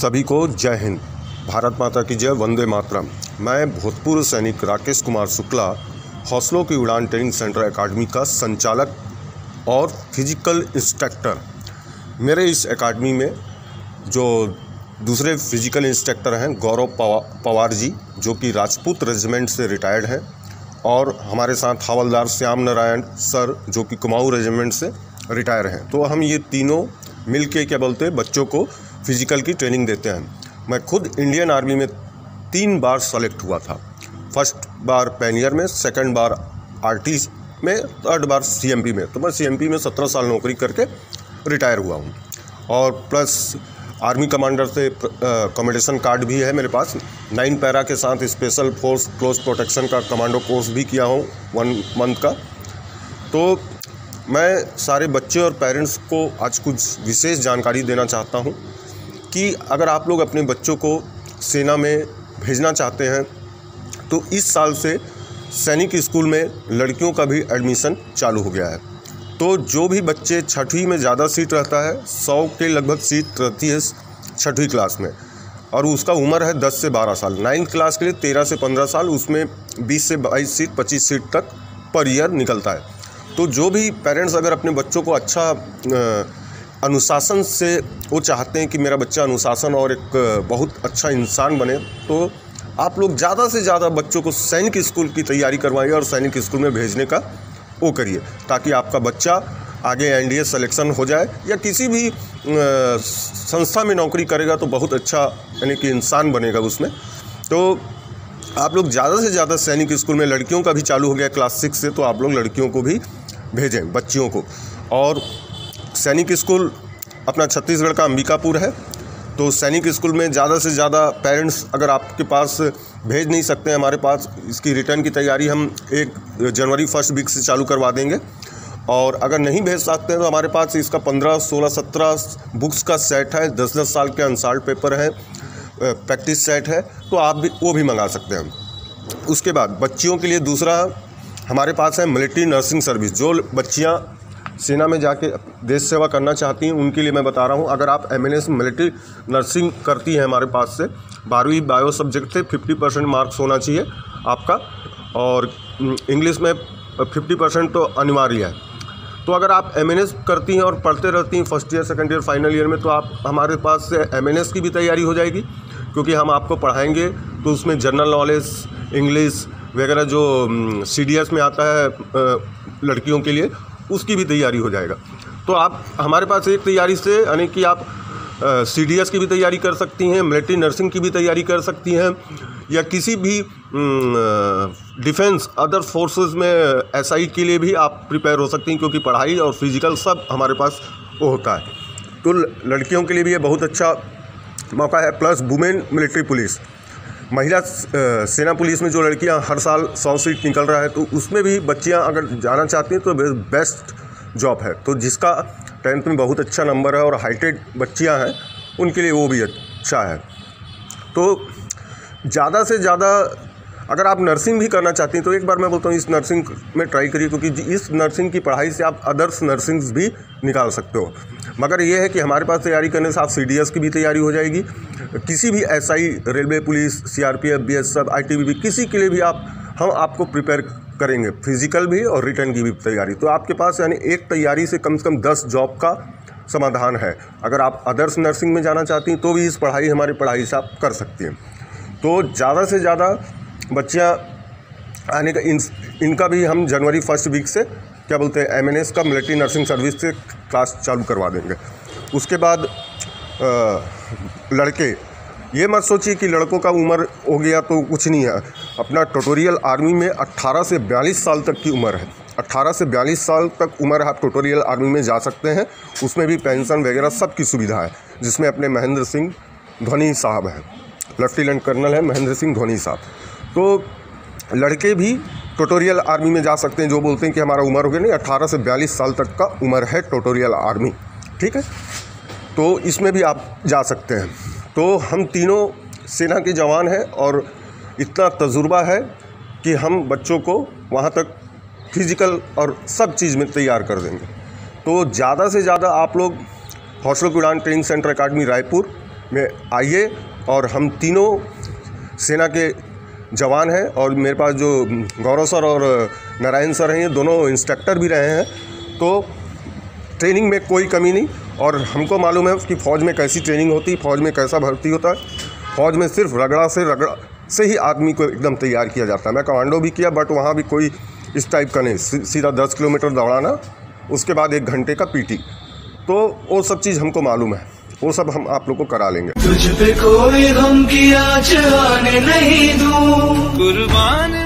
सभी को जय हिंद, भारत माता की जय, वंदे मातरम। मैं भूतपूर्व सैनिक राकेश कुमार शुक्ला, हौसलों की उड़ान ट्रेनिंग सेंटर एकेडमी का संचालक और फिजिकल इंस्ट्रक्टर। मेरे इस एकेडमी में जो दूसरे फिजिकल इंस्ट्रक्टर हैं गौरव पवार जी, जो कि राजपूत रेजिमेंट से रिटायर्ड हैं, और हमारे साथ हवलदार श्याम नारायण सर, जो कि कुमाऊं रेजिमेंट से रिटायर हैं। तो हम ये तीनों मिल के क्या बोलते हैं, बच्चों को फिजिकल की ट्रेनिंग देते हैं। मैं खुद इंडियन आर्मी में 3 बार सेलेक्ट हुआ था। फर्स्ट बार पैनियर में, सेकंड बार आरटी में, थर्ड बार सीएमपी में। तो मैं सीएमपी में 17 साल नौकरी करके रिटायर हुआ हूँ, और प्लस आर्मी कमांडर से कमेंडेशन कार्ड भी है मेरे पास। 9 पैरा के साथ स्पेशल फोर्स क्लोज प्रोटेक्शन का कमांडो कोर्स भी किया हूँ 1 मंथ का। तो मैं सारे बच्चे और पेरेंट्स को आज कुछ विशेष जानकारी देना चाहता हूँ कि अगर आप लोग अपने बच्चों को सेना में भेजना चाहते हैं तो इस साल से सैनिक स्कूल में लड़कियों का भी एडमिशन चालू हो गया है। तो जो भी बच्चे 6वीं में ज़्यादा सीट रहता है, 100 के लगभग सीट रहती है 6वीं क्लास में, और उसका उम्र है 10 से 12 साल। 9th क्लास के लिए 13 से 15 साल, उसमें 20 से 22 सीट, 25 सीट तक पर ईयर निकलता है। तो जो भी पेरेंट्स अगर अपने बच्चों को अच्छा अनुशासन से वो चाहते हैं कि मेरा बच्चा अनुशासन और एक बहुत अच्छा इंसान बने, तो आप लोग ज़्यादा से ज़्यादा बच्चों को सैनिक स्कूल की तैयारी करवाइए और सैनिक स्कूल में भेजने का वो करिए, ताकि आपका बच्चा आगे एनडीए सिलेक्शन हो जाए या किसी भी संस्था में नौकरी करेगा तो बहुत अच्छा यानी कि इंसान बनेगा उसमें। तो आप लोग ज़्यादा से ज़्यादा सैनिक स्कूल में, लड़कियों का भी चालू हो गया क्लास 6 से, तो आप लोग लड़कियों को भी भेजें, बच्चियों को। और सैनिक स्कूल अपना छत्तीसगढ़ का अंबिकापुर है। तो सैनिक स्कूल में ज़्यादा से ज़्यादा पेरेंट्स अगर आपके पास भेज नहीं सकते हैं, हमारे पास इसकी रिटर्न की तैयारी हम 1 जनवरी फर्स्ट वीक से चालू करवा देंगे। और अगर नहीं भेज सकते हैं तो हमारे पास इसका 15, 16, 17 बुक्स का सेट है, 10-10 साल के अनसाल्ड पेपर हैं, प्रैक्टिस सेट है, तो आप भी वो भी मंगा सकते हैं। उसके बाद बच्चियों के लिए दूसरा हमारे पास है मिलिट्री नर्सिंग सर्विस। जो बच्चियां सेना में जाके देश सेवा करना चाहती हैं उनके लिए मैं बता रहा हूं, अगर आप एमएनएस मिलिट्री नर्सिंग करती हैं हमारे पास से, 12वीं बायो सब्जेक्ट से 50% मार्क्स होना चाहिए आपका, और इंग्लिश में 50% तो अनिवार्य है। तो अगर आप एमएनएस करती हैं और पढ़ते रहती हैं first year, second year, final year में, तो आप हमारे पास से एमएनएस की भी तैयारी हो जाएगी, क्योंकि हम आपको पढ़ाएंगे तो उसमें जनरल नॉलेज, इंग्लिश वगैरह जो सीडीएस में आता है लड़कियों के लिए, उसकी भी तैयारी हो जाएगा। तो आप हमारे पास एक तैयारी से यानी कि आप सीडीएस की भी तैयारी कर सकती हैं, मिलिट्री नर्सिंग की भी तैयारी कर सकती हैं, या किसी भी डिफेंस अदर फोर्सेस में एसआई के लिए भी आप प्रिपेयर हो सकती हैं, क्योंकि पढ़ाई और फिजिकल सब हमारे पास वो होता है। तो लड़कियों के लिए भी ये बहुत अच्छा मौका है। प्लस वुमेन मिलिट्री पुलिस, महिला सेना पुलिस में जो लड़कियां हर साल 100 सीट निकल रहा है, तो उसमें भी बच्चियां अगर जाना चाहती हैं तो बेस्ट जॉब है। तो जिसका 10th में बहुत अच्छा नंबर है और हाइटेड बच्चियां हैं, उनके लिए वो भी अच्छा है। तो ज़्यादा से ज़्यादा अगर आप नर्सिंग भी करना चाहती हैं तो एक बार मैं बोलता हूँ इस नर्सिंग में ट्राई करिए, क्योंकि इस नर्सिंग की पढ़ाई से आप अदर्स नर्सिंग्स भी निकाल सकते हो। मगर ये है कि हमारे पास तैयारी करने से आप सीडीएस की भी तैयारी हो जाएगी, किसी भी SI, railway police, CRPF, BSF, ITBP, किसी के लिए भी हम आपको प्रिपेयर करेंगे, फिजिकल भी और रिटर्न की भी तैयारी। तो आपके पास यानी एक तैयारी से कम 10 जॉब का समाधान है। अगर आप अदर्स नर्सिंग में जाना चाहती हैं तो भी इस हमारी पढ़ाई से आप कर सकती हैं। तो ज़्यादा से ज़्यादा बच्चियाँ आने का इनका भी हम जनवरी फर्स्ट वीक से क्या बोलते हैं एमएनएस का मिलिट्री नर्सिंग सर्विस से क्लास चालू करवा देंगे। उसके बाद लड़के, ये मत सोचिए कि लड़कों का उम्र हो गया तो कुछ नहीं है। अपना ट्यूटोरियल आर्मी में 18 से 42 साल तक की उम्र है। 18 से 42 साल तक उम्र आप ट्यूटोरियल आर्मी में जा सकते हैं। उसमें भी पेंशन वगैरह सब की सुविधा है, जिसमें अपने महेंद्र सिंह धोनी साहब हैं, लेफ्टिनेंट कर्नल है महेंद्र सिंह धोनी साहब। तो लड़के भी ट्यूटोरियल आर्मी में जा सकते हैं, जो बोलते हैं कि हमारा उम्र हो गया, नहीं, 18 से 42 साल तक का उम्र है ट्यूटोरियल आर्मी, ठीक है। तो इसमें भी आप जा सकते हैं। तो हम तीनों सेना के जवान हैं और इतना तजुर्बा है कि हम बच्चों को वहाँ तक फिजिकल और सब चीज़ में तैयार कर देंगे। तो ज़्यादा से ज़्यादा आप लोग हौसलों की उड़ान ट्रेनिंग सेंटर एकेडमी रायपुर में आइए। और हम तीनों सेना के जवान हैं और मेरे पास जो गौरव सर और नारायण सर हैं, ये दोनों इंस्ट्रक्टर भी रहे हैं, तो ट्रेनिंग में कोई कमी नहीं। और हमको मालूम है कि फ़ौज में कैसी ट्रेनिंग होती है, फ़ौज में कैसा भर्ती होता है। फ़ौज में सिर्फ रगड़ा से ही आदमी को एकदम तैयार किया जाता है। मैं कमांडो भी किया, बट वहाँ भी कोई इस टाइप का नहीं, सीधा 10 किलोमीटर दौड़ाना, उसके बाद 1 घंटे का पीटी, तो वो सब चीज़ हमको मालूम है, वो सब हम आप लोग को करा लेंगे। तुझ पे कोई गम की आँच आने नहीं दूं, कुर्बान